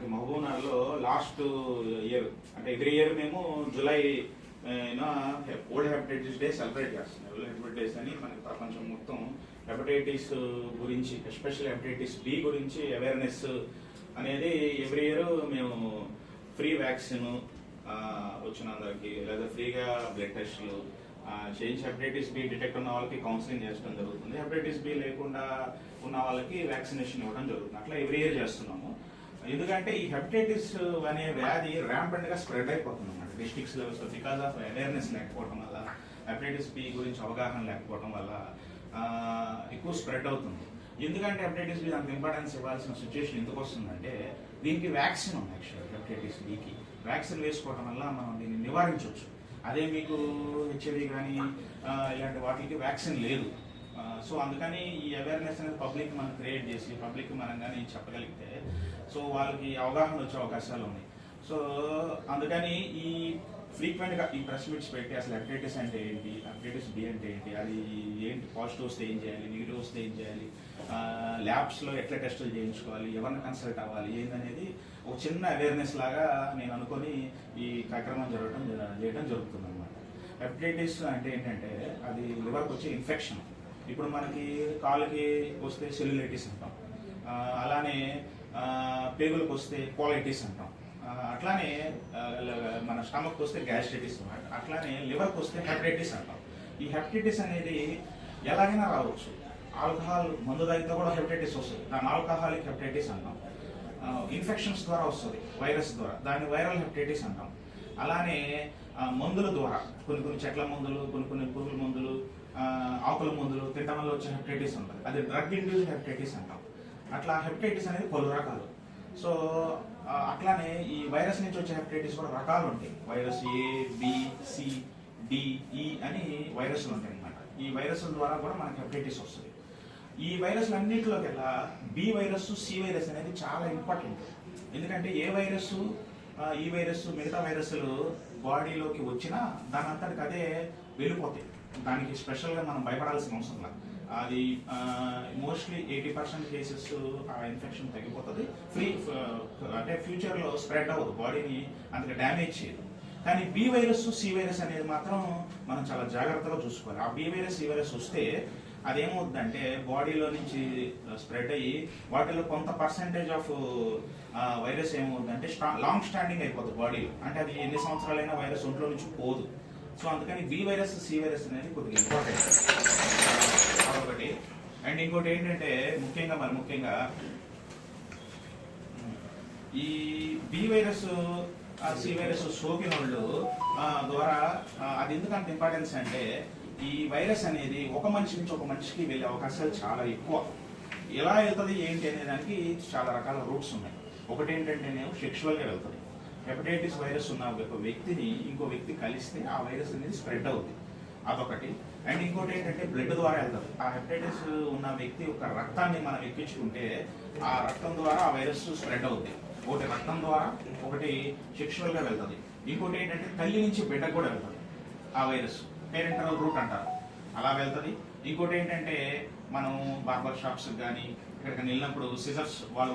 మనకి మహబూబ్నగర్లో last year అంటే every year మేము July world hepatitis day celebrate చేస్తున్నాం. వరల్డ్ హెపటైటిస్ అని మనకి ప్రపంచం మొత్తం హెపటైటిస్ గురించి, ఎస్పెషల్ హెపటైటిస్ బి గురించి అవేర్నెస్ అనేది ఎవ్రీ ఇయర్ మేము ఫ్రీ వ్యాక్సిన్ వచ్చిన అందరికి లేదా ఫ్రీగా బ్లడ్ టెస్ట్లు చేయించి హెపటైటిస్ బి డిటెక్ట్ ఉన్న వాళ్ళకి కౌన్సిలింగ్ చేయడం జరుగుతుంది. హెపటైటిస్ బి లేకుండా ఉన్న వాళ్ళకి వ్యాక్సినేషన్ ఇవ్వడం జరుగుతుంది. అట్లా ఎవ్రీ ఇయర్ చేస్తున్నాము. ఎందుకంటే ఈ హెపటైటిస్ అనే వ్యాధి ర్యాంపెంట్ గా స్ప్రెడ్ అయిపోతుంది అన్నమాట డిస్ట్రిక్ట్స్ లెవెల్స్ లో. బికాస్ ఆఫ్ అవేర్నెస్ లేకపోవడం వల్ల, హెపటైటిస్ బి గురించి అవగాహన లేకపోవడం వల్ల ఎక్కువ స్ప్రెడ్ అవుతుంది. ఎందుకంటే హెపటైటిస్ బి దానికి ఇంపార్టెన్స్ ఇవ్వాల్సిన సిచ్యువేషన్ ఎందుకు వస్తుందంటే దీనికి వ్యాక్సిన్ ఉంది. యాక్చువల్గా హెపటైటిస్ బికి వ్యాక్సిన్ వేసుకోవడం వల్ల మనం దీన్ని నివారించవచ్చు. అదే మీకు హెచ్ఐవి కానీ ఇలాంటి వాటికి వ్యాక్సిన్ లేదు. సో అందుకని ఈ అవేర్నెస్ అనేది పబ్లిక్ మనం క్రియేట్ చేసి పబ్లిక్ మనం కానీ చెప్పగలిగితే సో వాళ్ళకి అవగాహన వచ్చే అవకాశాలు ఉన్నాయి. సో అందుకని ఈ ఫ్రీక్వెంట్గా ఈ ప్రెస్ మీట్స్ పెట్టి అసలు హెపటైటిస్ అంటే ఏంటి, హెపటైటిస్ బి అంటే ఏంటి, అది ఏంటి, పాజిటివ్ వస్తే ఏం చేయాలి, నెగిటివ్ వస్తే ఏం చేయాలి, ల్యాబ్స్లో ఎట్లా టెస్టులు చేయించుకోవాలి, ఎవరిని కన్సల్ట్ అవ్వాలి ఏంటనేది ఒక చిన్న అవేర్నెస్ లాగా నేను అనుకొని ఈ కార్యక్రమం చేయడం జరుగుతుంది అనమాట. హెపటైటిస్ అంటే ఏంటంటే అది లివర్కి వచ్చే ఇన్ఫెక్షన్. ఇప్పుడు మనకి కాళ్ళకి వస్తే సెల్యులైటిస్ అంటాం, అలానే పేగులకు వస్తే కోలైటిస్ అంటాం, అట్లానే మన స్టమక్ వస్తే గ్యాస్ట్రైటిస్ అన్నమాట. అట్లానే లివర్కి వస్తే హెపటైటిస్ అంటాం. ఈ హెపటైటిస్ అనేది ఎలాగైనా రావచ్చు. ఆల్కహాల్ మందు తాగితే కూడా హెపటైటిస్ వస్తుంది, దాని ఆల్కహాలిక్ హెపటైటిస్ అంటాం. ఇన్ఫెక్షన్స్ ద్వారా వస్తుంది, వైరస్ ద్వారా, దాన్ని వైరల్ హెపటైటిస్ అంటాం. అలానే మందుల ద్వారా కొన్ని చెట్ల మందులు, కొన్ని పురుగుల మందులు, ఆకుల మందులు తినడం వల్ల వచ్చే హెపటైటిస్ ఉంటుంది, అది డ్రగ్ ఇండ్యూస్డ్ హెపటైటిస్ అంటాం. అట్లా హెపటైటిస్ అనేది పలు రకాలు. సో అట్లానే ఈ వైరస్ నుంచి వచ్చే హెపటైటిస్ కూడా రకాలు ఉంటాయి. వైరస్ ఏ, బి, సి, డి, ఈ అని వైరస్లు ఉంటాయి అన్నమాట. ఈ వైరస్ల ద్వారా కూడా మనకి హెపటైటిస్ వస్తుంది. ఈ వైరస్లు అన్నింటిలోకెల్లా బి వైరస్, సి వైరస్ అనేది చాలా ఇంపార్టెంట్. ఎందుకంటే ఏ వైరస్, ఈ వైరస్, మిగతా వైరస్లు బాడీలోకి వచ్చినా దాని అంతటికి అదే వెళ్ళిపోతాయి. దానికి స్పెషల్గా మనం భయపడాల్సిన అవసరం లేదు. అది మోస్ట్లీ 80% కేసెస్ ఆ ఇన్ఫెక్షన్ తగ్గిపోతుంది. అంటే ఫ్యూచర్లో స్ప్రెడ్ అవ్వదు, బాడీని అంతగా డ్యామేజ్ చేయదు. కానీ బి వైరస్, సి వైరస్ అనేది మాత్రం మనం చాలా జాగ్రత్తగా చూసుకోవాలి. ఆ బి వైరస్, సి వైరస్ వస్తే అదేమవుతుందంటే బాడీలో నుంచి స్ప్రెడ్ అయ్యి వాటిలో కొంత పర్సెంటేజ్ ఆఫ్ వైరస్ ఏమవుతుందంటే లాంగ్ స్టాండింగ్ అయిపోతుంది బాడీలో. అంటే అది ఎన్ని సంవత్సరాలైనా వైరస్ ఒంట్లో నుంచి పోదు. సో అందుకని బి వైరస్, సి వైరస్ అనేది కొద్దిగా ఇంపార్టెంట్ అదొకటి. అండ్ ఇంకోటి ఏంటంటే ముఖ్యంగా ఈ బి వైరస్, సి వైరస్ సోకిన వాళ్ళు ద్వారా అది ఎందుకంత ఇంపార్టెన్స్ అంటే ఈ వైరస్ అనేది ఒక మనిషి నుంచి ఒక మనిషికి వెళ్ళే అవకాశాలు చాలా ఎక్కువ. ఎలా వెళ్తుంది ఏంటి అనే దానికి చాలా రకాల రూట్స్ ఉన్నాయి. ఒకటి ఏంటంటే సెక్షువల్గా వెళ్తుంది. హెపటైటిస్ వైరస్ ఉన్న ఒక వ్యక్తిని ఇంకో వ్యక్తి కలిస్తే ఆ వైరస్ అనేది స్ప్రెడ్ అవుతుంది, అదొకటి. అండ్ ఇంకోటి ఏంటంటే బ్లడ్ ద్వారా వెళ్తుంది. ఆ హెపటైటిస్ ఉన్న వ్యక్తి యొక్క రక్తాన్ని మనం ఎక్కించుకుంటే ఆ రక్తం ద్వారా ఆ వైరస్ స్ప్రెడ్ అవుతుంది. ఒకటి రక్తం ద్వారా, ఒకటి సెక్షువల్గా వెళ్తుంది. ఇంకోటి ఏంటంటే తల్లి నుంచి బిడ్డకు కూడా వెళ్తుంది ఆ వైరస్, పేరెంటల్ రూట్ అంటారు, అలా వెళ్తుంది. ఇంకోటి ఏంటంటే మనం బార్బర్ షాప్స్ కానీ ఇక్కడికి వెళ్ళినప్పుడు సిజర్స్, వాళ్ళు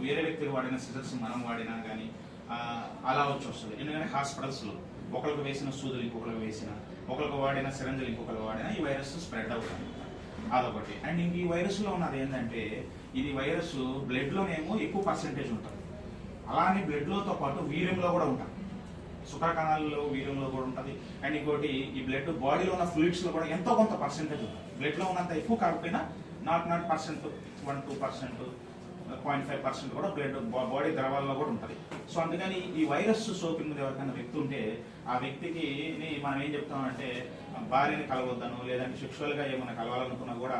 వేరే వ్యక్తులు వాడిన సిజర్స్ మనం వాడినా కానీ అలా వచ్చి వస్తుంది. ఎందుకంటే హాస్పిటల్స్లో ఒకరికి వేసిన సూదులు ఇంకొకరికి వేసిన, ఒకరికి వాడిన సిరంజులు ఇంకొకరికి వాడినా ఈ వైరస్ స్ప్రెడ్ అవుతుంది, అదొకటి. అండ్ ఇంక ఈ వైరస్లో ఉన్నది ఏంటంటే ఇది వైరస్ బ్లడ్లోనేమో ఎక్కువ పర్సెంటేజ్ ఉంటుంది. అలానే బ్లడ్లోతో పాటు వీర్యంలో కూడా ఉంటుంది, శుక్రకణాల్లో వీర్యంలో కూడా ఉంటుంది. అండ్ ఇంకోటి ఈ బ్లడ్ బాడీలో ఉన్న ఫ్లూయిడ్స్లో కూడా ఎంతో కొంత పర్సెంటేజ్ ఉంటుంది. బ్లడ్లో ఉన్నంత ఎక్కువ కాకపోయినా 0.1%, 1-2%, 0.5% కూడా బ్లడ్ బాడీ ద్రవాల్లో కూడా ఉంటుంది. సో అందుకని ఈ వైరస్ సోకిన ఎవరికైనా వ్యక్తి ఉంటే ఆ వ్యక్తికి మనం ఏం చెప్తామంటే భార్యని కలవద్దను, లేదంటే సెక్షువల్గా ఏమైనా కలవాలనుకున్నా కూడా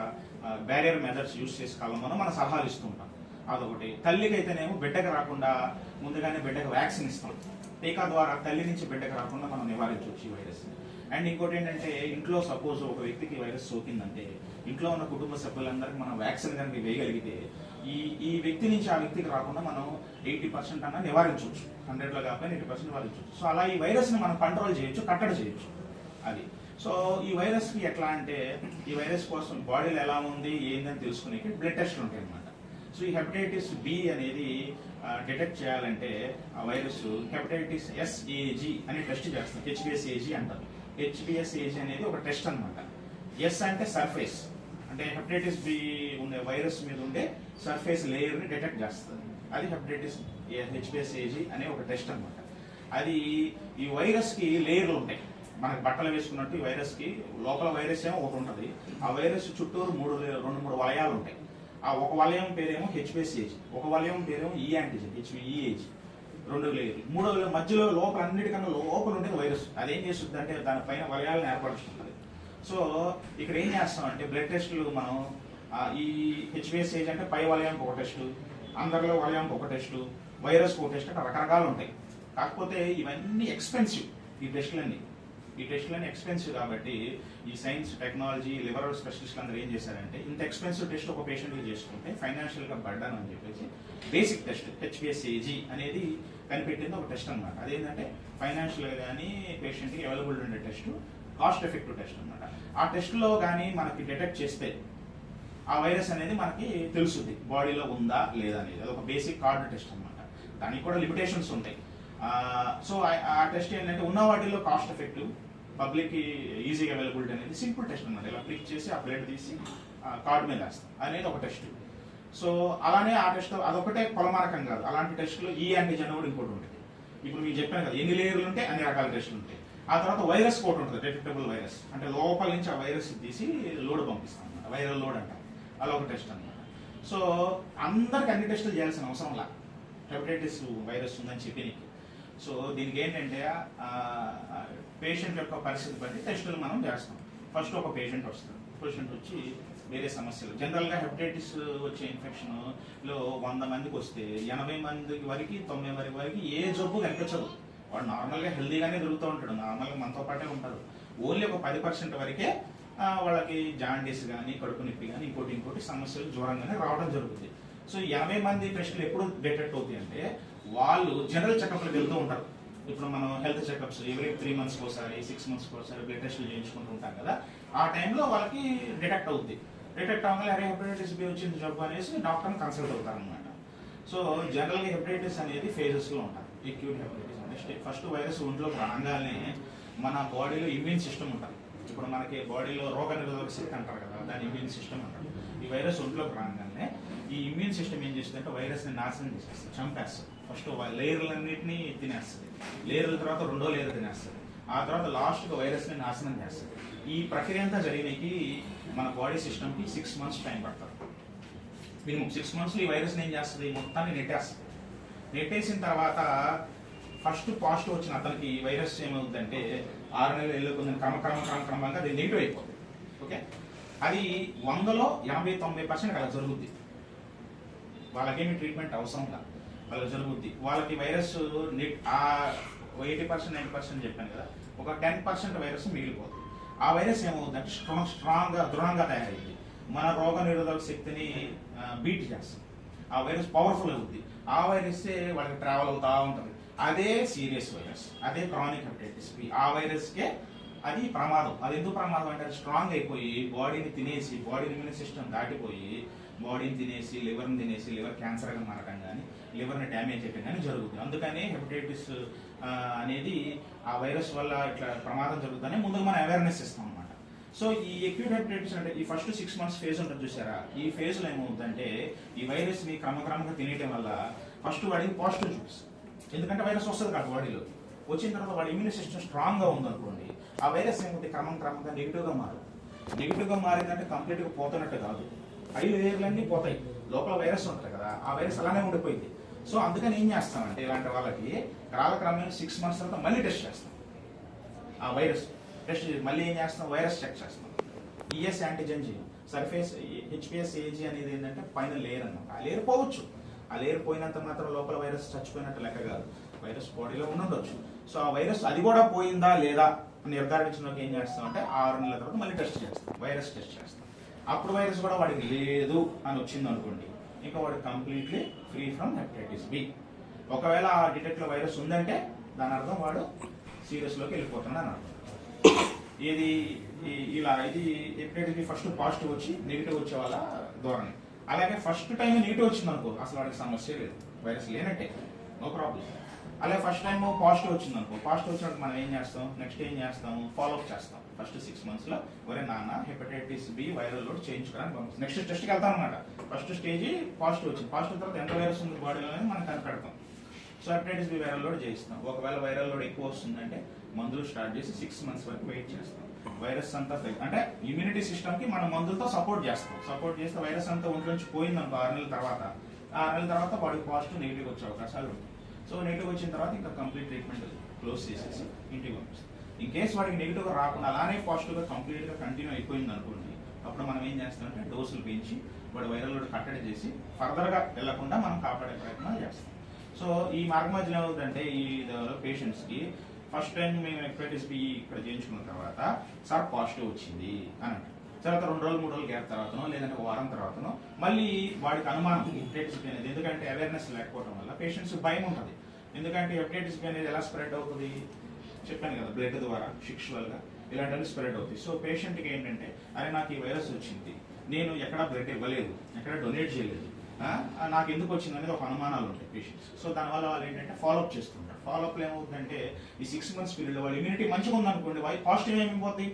బ్యారియర్ మెథడ్స్ యూస్ చేసి కలవమని మనం సలహాలు ఇస్తూ ఉంటాం, అదొకటి. తల్లికి అయితేనేమో బిడ్డకు రాకుండా ముందుగానే బిడ్డకు వ్యాక్సిన్ ఇస్తాం. టీకా ద్వారా తల్లి నుంచి బిడ్డకు రాకుండా మనం నివారించవచ్చు ఈ వైరస్. అండ్ ఇంకోటి ఏంటంటే ఇంట్లో సపోజ్ ఒక వ్యక్తికి వైరస్ సోకిందంటే ఇంట్లో ఉన్న కుటుంబ సభ్యులందరికీ మనం వ్యాక్సిన్ కనుక వేయగలిగితే ఈ వ్యక్తి నుంచి ఆ వ్యక్తికి రాకుండా మనం 80% అన్నా నివారించవచ్చు, 100లో కాకపోయినా 80% నివారించవచ్చు. సో అలా ఈ వైరస్ని మనం కంట్రోల్ చేయొచ్చు, కట్టడి చేయొచ్చు, అది. సో ఈ వైరస్కి ఎట్లా అంటే ఈ వైరస్ కోసం బాడీలో ఎలా ఉంది ఏందని తెలుసుకునే బ్లడ్ టెస్ట్లు ఉంటాయి అన్నమాట. సో ఈ హెపటైటిస్ బి అనేది డిటెక్ట్ చేయాలంటే ఆ వైరస్ హెపటైటిస్ SAG అనే టెస్ట్ చేస్తాం. HBsAg అంటారు. HBsAg అనేది ఒక టెస్ట్ అన్నమాట. ఎస్ అంటే సర్ఫేస్, అంటే హెపటైటిస్ బి ఉండే వైరస్ మీద ఉండే సర్ఫేస్ లేయర్ ని డిటెక్ట్ చేస్తుంది. అది హెపటైటిస్ HBsAg అనే ఒక టెస్ట్ అన్నమాట. అది ఈ వైరస్ కి లేయర్లు ఉంటాయి. మనకి బట్టలు వేసుకున్నట్టు ఈ వైరస్ కి లోపల వైరస్ ఏమో ఒకటి ఉంటుంది. ఆ వైరస్ చుట్టూరు 2-3 వలయాలు ఉంటాయి. ఆ ఒక వలయం పేరేమో HBsAg, ఒక వలయం పేరేమో E యాంటిజెన్ HBeAg, 2 లేయర్లు. 3 మధ్యలో లోపల అన్నిటికన్నా లోపల ఉండేది వైరస్. అదేం చేస్తుంది అంటే దానిపైన వలయాలను ఏర్పరుచుకుంటుంది. సో ఇక్కడ ఏం చేస్తామంటే బ్లడ్ టెస్టులు మనం ఈ HBsAg అంటే పై వలయానికి ఒక టెస్టు, అందరిలో వలయానికి ఒక టెస్టు, వైరస్ ఒక టెస్ట్, అంటే రకరకాలు ఉంటాయి. కాకపోతే ఇవన్నీ ఎక్స్పెన్సివ్. ఈ టెస్టులన్నీ ఎక్స్పెన్సివ్ కాబట్టి ఈ సైన్స్ టెక్నాలజీ లిబరల్ స్పెషలిస్టులు అందరూ ఏం చేశారంటే ఇంత ఎక్స్పెన్సివ్ టెస్ట్ ఒక పేషెంట్కి చేసుకుంటే ఫైనాన్షియల్గా బర్డన్ అని చెప్పేసి బేసిక్ టెస్ట్ HBsAg అనేది కనిపెట్టింది ఒక టెస్ట్ అనమాట. అదేంటంటే ఫైనాన్షియల్గా కానీ పేషెంట్కి అవైలబుల్ ఉండే టెస్ట్, కాస్ట్ ఎఫెక్టివ్ టెస్ట్ అనమాట. ఆ టెస్ట్లో కానీ మనకి డిటెక్ట్ చేస్తే ఆ వైరస్ అనేది మనకి తెలుస్తుంది బాడీలో ఉందా లేదా అనేది. అది ఒక బేసిక్ కార్డ్ టెస్ట్ అనమాట. దానికి కూడా లిమిటేషన్స్ ఉంటాయి. సో ఆ టెస్ట్ ఏంటంటే ఉన్న వాటిల్లో కాస్ట్ ఎఫెక్టివ్, పబ్లిక్ ఈజీగా అవైలబిలిటీ అనేది సింపుల్ టెస్ట్ అనమాట. ఇలా క్లిక్ చేసి ఆ ప్లేట్ తీసి కార్డు మీద వేస్తాం అనేది ఒక టెస్ట్. సో అలానే ఆ టెస్ట్ అదొకటే కొలమానకం కాదు. అలాంటి టెస్టులు ఈ యాంటిజెన్ కూడా ఇంకోటి ఉంటుంది. ఇప్పుడు మీకు చెప్పాను కదా, ఎన్ని లేయర్లు ఉంటే అన్ని రకాల టెస్టులు ఉంటాయి. ఆ తర్వాత వైరస్ కోట్ ఉంటుంది, డిటెక్టబుల్ వైరస్, అంటే లోపల నుంచి ఆ వైరస్ తీసి లోడ్ పంపిస్తాం అనమాట. వైరల్ లోడ్ అంటాం. అలా ఒక టెస్ట్ అనమాట. సో అందరికి అన్ని టెస్టులు చేయాల్సిన అవసరం లా, హెపటైటిస్ వైరస్ ఉందని చెప్పి నీకు. సో దీనికి ఏంటంటే పేషెంట్ యొక్క పరిస్థితి బట్టి టెస్టులు మనం చేస్తాం. ఫస్ట్ ఒక పేషెంట్ వస్తాడు. పేషెంట్ వచ్చి వేరే సమస్యలు, జనరల్గా హెపటైటిస్ వచ్చే ఇన్ఫెక్షన్లో 100 మందికి వస్తే 80 మందికి వరకు 90 వరకు ఏ జబ్బు కనిపించదు. వాడు నార్మల్గా హెల్దీగానే దొరుకుతూ ఉంటాడు, నార్మల్గా మనతో పాటే ఉంటాడు. ఓన్లీ ఒక 10% వరకే వాళ్ళకి జాండీస్ కానీ కడుపు నొప్పి కానీ ఇంకోటి సమస్యలు జ్వరంగానే రావడం జరుగుతుంది. సో 80 మంది టెస్టులు ఎప్పుడు డిటెక్ట్ అవుతాయి అంటే వాళ్ళు జనరల్ చెకప్లకు వెళ్తూ ఉంటారు. ఇప్పుడు మనం హెల్త్ చెకప్స్ ఎవ్రీ 3 మంత్స్కి ఒకసారి 6 మంత్స్కి ఒకసారి బ్లడ్ టెస్టులు చేయించుకుంటూ ఉంటాం కదా, ఆ టైంలో వాళ్ళకి డిటెక్ట్ అవుద్ది. డిటెక్ట్ అవ్వగానే అరే హెపటైటిస్ బి వచ్చింది జబ్బు అనేసి డాక్టర్ని కన్సల్ట్ అవుతారు అనమాట. సో జనరల్గా హెపటైటిస్ అనేది ఫేజెస్లో ఉంటుంది. ఎక్యూట్ హెపటైటిస్ అంటే ఫస్ట్ వైరస్ ఒంట్లోకి రాగానే మన బాడీలో ఇమ్యూన్ సిస్టమ్ ఉంటుంది. ఇప్పుడు మనకి బాడీలో రోగ నిరోధక శక్తి అంటారు కదా, దాని ఇమ్యూన్ సిస్టమ్ అంటారు. ఈ వైరస్ ఒంట్లోకి రాగానే ఈ ఇమ్యూన్ సిస్టమ్ ఏం చేస్తుందంటే వైరస్ని నాశనం చేసేస్తుంది, చంపేస్తుంది. ఫస్ట్ లేయర్లన్నింటినీ తినేస్తుంది, లేయర్ల తర్వాత రెండో లేయర్ తినేస్తుంది, ఆ తర్వాత లాస్ట్గా వైరస్ని నాశనం చేస్తుంది. ఈ ప్రక్రియ అంతా జరిగినకి మన బాడీ సిస్టమ్కి 6 మంత్స్ టైం పడుతుంది. మినిమం 6 మంత్స్లో ఈ వైరస్ని ఏం చేస్తుంది, మొత్తాన్ని నెట్టేస్తుంది. నెట్టేసిన తర్వాత ఫస్ట్ పాజిటివ్ వచ్చిన అతనికి ఈ వైరస్ ఏమవుతుందంటే 6 నెలలు వెళ్ళకుండా క్రమంగా అది నెగిటివ్ అయిపోతుంది. ఓకే, అది 100లో 80-90% అలా జరుగుద్ది. వాళ్ళకేమి ట్రీట్మెంట్ అవసరం కాదు, వాళ్ళకి జరుగుద్ది. వాళ్ళకి వైరస్ 80% 90% చెప్పాను కదా, ఒక 10% వైరస్ మిగిలిపోతుంది. ఆ వైరస్ ఏమవుతుందంటే దృఢంగా తయారైంది, మన రోగ నిరోధక శక్తిని బీట్ చేస్తుంది. ఆ వైరస్ పవర్ఫుల్ అవుతుంది. ఆ వైరస్ వాళ్ళకి ట్రావెల్ అవుతూ ఉంటుంది. అదే సీరియస్ వైరస్, అదే క్రానిక్ హెపటైటిస్ బి. ఆ వైరస్కే అది ప్రమాదం. అది ఎందుకు ప్రమాదం అంటే అది స్ట్రాంగ్ అయిపోయి బాడీని తినేసి, బాడీ ఇమ్యూన్ సిస్టమ్ దాటిపోయి బాడీని తినేసి లివర్ క్యాన్సర్గా మారడం కానీ లివర్ని డ్యామేజ్ చేయడం కానీ జరుగుతుంది. అందుకని హెపటైటిస్ అనేది ఆ వైరస్ వల్ల ఇట్లా ప్రమాదం జరుగుతుందని ముందుగా మనం అవేర్నెస్ ఇస్తాం అనమాట. సో ఈ ఎక్యూట్ హెపటైటిస్ అంటే ఈ ఫస్ట్ 6 మంత్స్ ఫేజ్ ఉంటుంది చూసారా, ఈ ఫేజ్లో ఏమవుతుందంటే ఈ వైరస్ని క్రమక్రమంగా తినేయడం వల్ల ఫస్ట్ వాడికి పాజిటివ్ చూపిస్తుంది. ఎందుకంటే వైరస్ వస్తుంది కాదు బాడీలో, వచ్చిన తర్వాత వాడి ఇమ్యూన్ సిస్టమ్ స్ట్రాంగ్గా ఉందనుకోండి, ఆ వైరస్ ఏమవుతుంది క్రమంగా నెగిటివ్గా మారిందంటే కంప్లీట్గా పోతున్నట్టు కాదు, 5 లేయర్లన్నీ పోతాయి. లోపల వైరస్ ఉంటుంది కదా, ఆ వైరస్ అలానే ఉండిపోయింది. సో అందుకని ఏం చేస్తామంటే ఇలాంటి వాళ్ళకి కాలక్రమేణా 6 మంత్స్ తర్వాత మళ్ళీ టెస్ట్ చేస్తాం. ఆ వైరస్ టెస్ట్ మళ్ళీ ఏం చేస్తాం, వైరస్ చెక్ చేస్తాం. ES యాంటిజెన్ సర్ఫేస్ HBsAg అనేది ఏంటంటే పైన లేయర్ అన్నమాట. ఆ లేయర్ పోవచ్చు, ఆ లేయర్ పోయినంత మాత్రం లోపల వైరస్ చచ్చిపోయినట్టు లెక్క కాదు, వైరస్ బాడీలో ఉండొచ్చు. సో ఆ వైరస్ అది కూడా పోయిందా లేదా నిర్ధారించడానికి ఏం చేస్తాం అంటే 6 నెలల తర్వాత మళ్ళీ టెస్ట్ చేస్తాం, వైరస్ టెస్ట్ చేస్తాం. అప్పుడు వైరస్ కూడా వాడికి లేదు అని వచ్చింది అనుకోండి, ఇంకా వాడు completely free from hepatitis B. ఒకవేళ ఆ డిటెక్ట్లో వైరస్ ఉందంటే దాని అర్థం వాడు సీరియస్లోకి వెళ్ళిపోతున్నాడు అని అర్థం. ఇది హెపటైటిస్ బి ఫస్ట్ పాజిటివ్ వచ్చి నెగిటివ్ వచ్చే వాళ్ళ ధోరణి. అలాగే ఫస్ట్ టైం నెగిటివ్ వచ్చింది అనుకో, అసలు వాడికి సమస్య లేదు, వైరస్ లేనట్టే, నో ప్రాబ్లం. అలాగే ఫస్ట్ టైం పాజిటివ్ వచ్చింది అనుకో, పాజిటివ్ వచ్చినప్పుడు మనం ఏం చేస్తాం, నెక్స్ట్ ఏం చేస్తాం, ఫాలోఅప్ చేస్తాం. ఫస్ట్ 6 months లో ఒరే నాన్న హెపటైటిస్ బి వైరల్ లోడ్ చేయించుకోవడానికి పంపిస్తాం. నెక్స్ట్ టెస్ట్కి వెళ్తాం అనమాట. ఫస్ట్ స్టేజ్ పాజిటివ్ వచ్చింది, పాజిటివ్ తర్వాత ఎంత వైరస్ ఉంది బాడీలో అనేది మనం కనిపెడతాం. So hepatitis B viral load చేయిస్తాం. ఒకవేళ వైరల్ లోడ్ ఎక్కువ వస్తుందంటే మందులు స్టార్ట్ చేసి 6 months వరకు వెయిట్ చేస్తాం. వైరస్ అంతా అంటే ఇమ్యూనిటీ సిస్టమ్ కి మనం మందులతో సపోర్ట్ చేస్తాం. సపోర్ట్ చేస్తే వైరస్ అంతా ఒంట్లో నుంచి పోయింది అనుకో 6 నెలల తర్వాత, 6 నెలల తర్వాత బాడీ పాజిటివ్ నెగిటివ్ వచ్చే అవకాశాలు ఉంటాయి. సో నెగిటివ్ వచ్చిన తర్వాత ఇంకా కంప్లీట్ ట్రీట్మెంట్ క్లోజ్ చేసేసి ఇంటికి పంపిస్తాం. ఇన్ కేసు వాడికి నెగిటివ్గా రాకుండా అలానే పాజిటివ్గా కంప్లీట్గా కంటిన్యూ అయిపోయింది అనుకోండి, అప్పుడు మనం ఏం చేస్తామంటే డోసులు పెంచి వాడు వైరల్ లోడ్ కట్టడి చేసి ఫర్దర్గా వెళ్లకుండా మనం కాపాడే ప్రయత్నాలు చేస్తాం. సో ఈ మార్గమధ్యలో ఏమవుతుందంటే ఈ పేషెంట్స్కి ఫస్ట్ టైం మేము హెపటైటిస్ బి ఇక్కడ చేయించుకున్న తర్వాత సార్ పాజిటివ్ వచ్చింది అని అంటారు. తర్వాత 2 రోజులు 3 రోజులు గ్యాప్ తర్వాతనో లేదంటే ఒక వారం తర్వాతనో మళ్ళీ వాడికి అనుమానం హెపటైటిస్ బి అనేది, ఎందుకంటే అవేర్నెస్ లేకపోవడం వల్ల పేషెంట్స్ భయం ఉంటుంది. ఎందుకంటే హెపటైటిస్ బి అనేది ఎలా స్ప్రెడ్ అవుతుంది చెప్పాను కదా, బ్లడ్ ద్వారా సెక్షువల్గా ఇలాంటివన్నీ స్ప్రెడ్ అవుతాయి. సో పేషెంట్కి ఏంటంటే అరే నాకు ఈ వైరస్ వచ్చింది, నేను ఎక్కడా బ్లడ్ ఇవ్వలేదు, ఎక్కడ డొనేట్ చేయలేదు, నాకు ఎందుకు వచ్చింది అనేది ఒక అనుమానాలు ఉంటాయి పేషెంట్స్. సో దానివల్ల వాళ్ళు ఏంటంటే ఫాలోఅప్ చేస్తుంటారు. ఫాలోఅప్లో ఏమవుతుందంటే ఈ 6 months పీరియడ్లో వాళ్ళ ఇమ్యూనిటీ మంచిగా ఉందనుకోండి, వాళ్ళు పాజిటివ్ ఏమైపోతుంది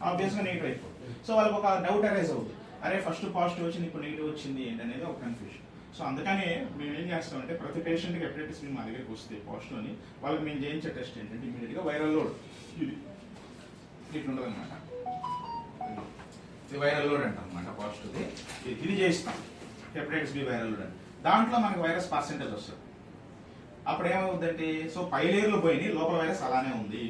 ఆబ్వియస్గా నెగిటివ్ అయిపోతుంది. సో వాళ్ళకి ఒక డౌట్ అరైజ్ అవుతుంది, అరే ఫస్ట్ పాజిటివ్ వచ్చింది ఇప్పుడు నెగిటివ్ వచ్చింది ఏంటనేది ఒక కన్ఫ్యూజన్. సో అందుకనే మేము ఏం చేస్తామంటే ప్రతి పేషెంట్కి హెపటైటిస్ బి మా దగ్గరికి వస్తే పాజిటివ్ అని వాళ్ళకి మేము చేయించే టెస్ట్ ఏంటంటే ఇమీడియట్గా వైరల్ లోడ్ ఇది ఇట్లా ఉంటుంది అనమాట. ఇది వైరల్ లోడ్ అంటాం అనమాట పాజిటివ్ది. ఇది చేయిస్తాం హెపటైటిస్ బి వైరల్ లోడ్ అని. దాంట్లో మనకి వైరస్ పర్సెంటేజ్ వస్తుంది. అప్పుడు ఏమవుతుందంటే సో పై లేయర్లో పోయి లోపల వైరస్ అలానే ఉంది.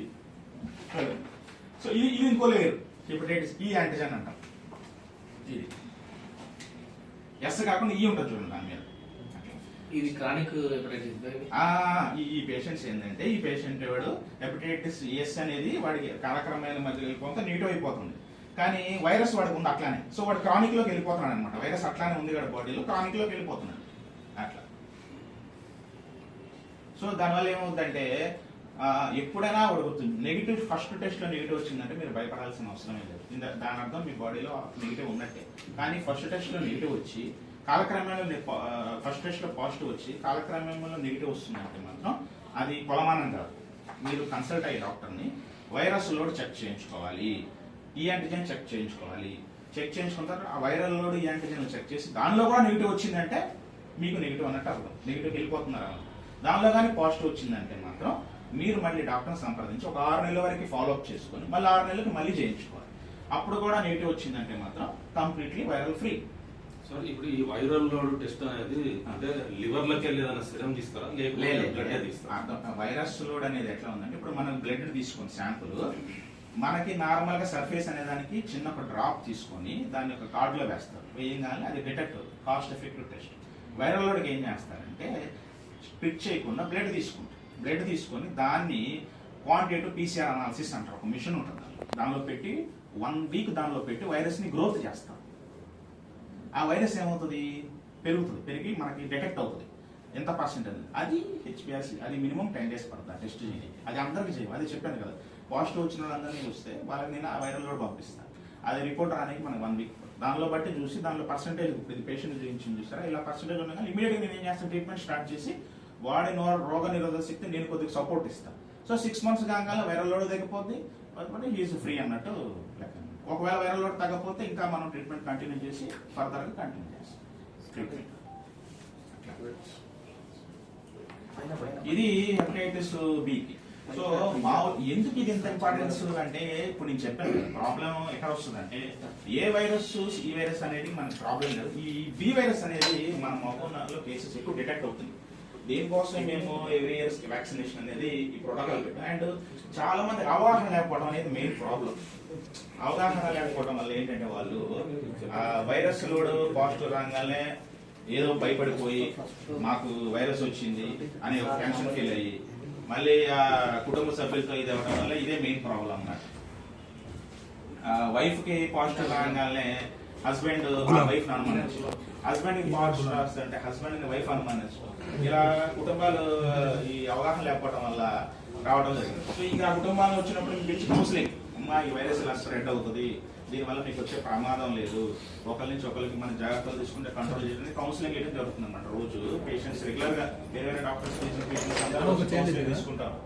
సో ఇది ఇంకో లేయర్ హెపటైటిస్ ఈ యాంటిజెన్ అంటాం. ఇది ఎస్ కాకుండా ఈ ఉంటుంది చూడండి దాని మీద. ఇది క్రానిక్ హెపటైటిస్. ఈ పేషెంట్స్ ఏంటంటే ఈ పేషెంట్ వాడు హెపటైటిస్ ఎస్ అనేది వాడికి కాలక్రమేణ మధ్య వెళ్ళిపోతే నెగిటివ్ అయిపోతుంది, కానీ వైరస్ వాడికి ఉంది అట్లానే. సో వాడు క్రానిక్ లోకి వెళ్ళిపోతున్నాడు అనమాట. వైరస్ అట్లానే ఉంది వాడి బాడీలో, క్రానిక్ లోకి వెళ్ళిపోతున్నాడు అట్లా. సో దానివల్ల ఏమవుతుందంటే ఎప్పుడైనా ఉడుకుతుంది నెగిటివ్. ఫస్ట్ టెస్ట్ లో నెగిటివ్ వచ్చిందంటే మీరు భయపడాల్సిన అవసరమే లేదు, దాని అర్థం మీ బాడీలో నెగిటివ్ ఉన్నట్టే. కానీ ఫస్ట్ టెస్ట్ లో నెగిటివ్ వచ్చి కాలక్రమేణలో ఫస్ట్ టెస్ట్ లో పాజిటివ్ వచ్చి కాలక్రమేణలో నెగిటివ్ వస్తుందంటే మాత్రం అది కొలమానం కాదు. మీరు కన్సల్ట్ అయ్యే డాక్టర్ని వైరస్ లోడ్ చెక్ చేయించుకోవాలి, ఈ యాంటిజెన్ చెక్ చేయించుకోవాలి. చెక్ చేయించుకున్న తర్వాత ఆ వైరల్ లోడ్ ఈ యాంటిజెన్ చెక్ చేసి దానిలో కూడా నెగిటివ్ వచ్చిందంటే మీకు నెగిటివ్ అన్నట్టు అర్థం, నెగిటివ్ వెళ్ళిపోతున్నారు. దానిలో కానీ పాజిటివ్ వచ్చిందంటే మాత్రం మీరు మళ్ళీ డాక్టర్ని సంప్రదించి ఒక 6 నెలల వరకు ఫాలోఅప్ చేసుకొని మళ్ళీ 6 నెలలకు మళ్ళీ చేయించుకోవాలి. అప్పుడు కూడా నెగిటివ్ వచ్చిందంటే మాత్రం కంప్లీట్లీ వైరల్ ఫ్రీ. సో ఇప్పుడు ఈ వైరల్ లోడ్ టెస్ట్ అనేది అంటే లివర్ లోకి వెళ్ళేదన్న సిరం తీస్తారా లేకపోతే వైరస్ లోడ్ అనేది ఎట్లా ఉందంటే ఇప్పుడు మనం బ్లడ్ తీసుకొని శాంపుల్ మనకి నార్మల్ గా సర్ఫేస్ అనే దానికి చిన్న ఒక డ్రాప్ తీసుకొని దాన్ని ఒక కార్డులో వేస్తారు, వేయగానే అది detect cost effective test. Viral లోడ్కి ఏం చేస్తారంటే స్ప్లిట్ చేయకుండా బ్లడ్ తీసుకుంటారు, బ్లడ్ తీసుకొని దాన్ని క్వాంటిటేటివ్ PCR అనాలిసిస్ అంటారు, ఒక మిషన్ ఉంటుంది దానిలో పెట్టి 1 week దానిలో పెట్టి వైరస్ని గ్రోత్ చేస్తాం. ఆ వైరస్ ఏమవుతుంది పెరుగుతుంది, పెరిగి మనకి డిటెక్ట్ అవుతుంది ఎంత పర్సెంటేజ్ అది HbA1c. అది మినిమం 10 days పడుతుంది టెస్ట్ చేయడానికి. అది అందరికీ చేయాలి, అది చెప్పాను కదా. పాజిటివ్ వచ్చిన వాళ్ళందరినీ చూస్తే వాళ్ళకి నేను ఆ వైరల్ లోడ్ పంపిస్తాను. అది రిపోర్ట్ రానికి మనకి 1 week దానిలో బట్టి చూసి దానిలో పర్సెంటేజ్ ఇప్పుడు ఇది పేషెంట్ గురించి చూస్తారా ఇలా పర్సెంటేజ్ ఉండగా ఇమీడియట్గా నేను ఏం చేస్తాను ట్రీట్మెంట్ స్టార్ట్ చేసి వాడి రోగ నిరోధక శక్తి నేను కొద్దిగా సపోర్ట్ ఇస్తాను. సో 6 months కాగానే వైరల్ లోడ్ తగ్గిపోద్ది, హీఈస్ ఫ్రీ అన్నట్టు లెక్క. ఒకవేళ వైరల్ లోడ్ తగ్గకపోతే ఇంకా మనం ట్రీట్మెంట్ కంటిన్యూ చేసి ఫర్దర్గా కంటిన్యూ చేస్తాం ట్రీట్మెంట్. ఇది హెపటైటిస్ బికి. సో ఎందుకు ఇది ఎంత ఇంపార్టెన్స్ అంటే ఇప్పుడు నేను చెప్పాను ప్రాబ్లం ఎక్కడ వస్తుందంటే ఏ వైరస్ ఈ వైరస్ అనేది మనకి ప్రాబ్లం లేదు. ఈ బి వైరస్ అనేది మన మొబైల్లో కేసెస్ ఎక్కువ డిటెక్ట్ అవుతుంది. దేనికోసం మేము ఎవ్రీ ఇయర్స్ వ్యాక్సినేషన్ అనేది ఈ ప్రోటోకాల్ పెట్టాం. అండ్ చాలా మంది అవగాహన లేకపోవడం అనేది మెయిన్ ప్రాబ్లం. అవగాహన లేకపోవడం వల్ల ఏంటంటే వాళ్ళు వైరస్ లోడ్ పాజిటివ్ రాగానే ఏదో భయపడిపోయి మాకు వైరస్ వచ్చింది అనే ఒక టెన్షన్ ఫీల్ అయ్యి మళ్ళీ ఆ కుటుంబ సభ్యులతో ఇది అవ్వడం వల్ల ఇదే మెయిన్ ప్రాబ్లం అన్నమాట. వైఫ్ కి పాజిటివ్ రాగానే హస్బెండ్ వైఫ్ అనుమానించు, హస్బెండ్ కి పాజిటివ్ రాస్తుంటే హస్బెండ్ ని వైఫ్ అనుమానించు. ఇలా కుటుంబాలు ఈ అవగాహన లేకపోవడం వల్ల రావడం జరిగింది. సో ఇంకా కుటుంబాలు వచ్చినప్పుడు పిలిచి కౌన్సిలింగ్, అమ్మా ఈ వైరస్ ఇలా స్ప్రెడ్ అవుతుంది, దీనివల్ల మీకు వచ్చే ప్రమాదం లేదు, ఒకరి నుంచి ఒకరికి మన జాగ్రత్తలు తీసుకుంటే కంట్రోల్ చేయడానికి కౌన్సిలింగ్ చేయడం జరుగుతుంది అనమాట. రోజు పేషెంట్స్ రెగ్యులర్ గా వేరే వేరే డాక్టర్స్ పేషెంట్స్ అందరూ కౌన్సిలింగ్ తీసుకుంటారు.